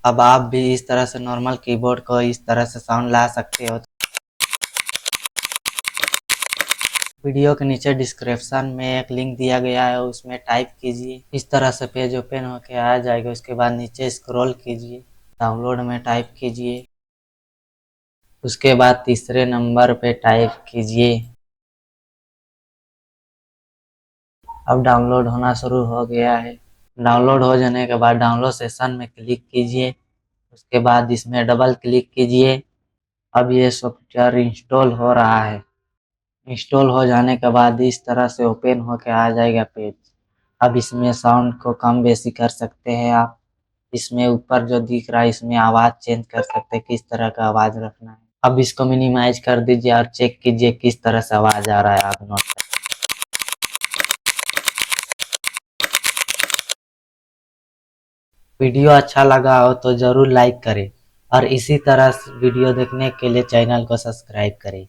अब आप भी इस तरह से नॉर्मल कीबोर्ड को इस तरह से साउंड ला सकते हो। वीडियो के नीचे डिस्क्रिप्शन में एक लिंक दिया गया है, उसमें टाइप कीजिए। इस तरह से पेज ओपन होके आ जाएगा। उसके बाद नीचे स्क्रॉल कीजिए, डाउनलोड में टाइप कीजिए। उसके बाद तीसरे नंबर पे टाइप कीजिए। अब डाउनलोड होना शुरू हो गया है। डाउनलोड हो जाने के बाद डाउनलोड सेशन में क्लिक कीजिए। उसके बाद इसमें डबल क्लिक कीजिए। अब ये सॉफ्टवेयर इंस्टॉल हो रहा है। इंस्टॉल हो जाने के बाद इस तरह से ओपन होकर आ जाएगा पेज। अब इसमें साउंड को कम बेसी कर सकते हैं आप। इसमें ऊपर जो दिख रहा है इसमें आवाज़ चेंज कर सकते हैं, किस तरह का आवाज़ रखना है। अब इसको मिनिमाइज कर दीजिए और चेक कीजिए किस तरह से आवाज़ आ रहा है। आप नोट वीडियो अच्छा लगा हो तो ज़रूर लाइक करें और इसी तरह वीडियो देखने के लिए चैनल को सब्सक्राइब करें।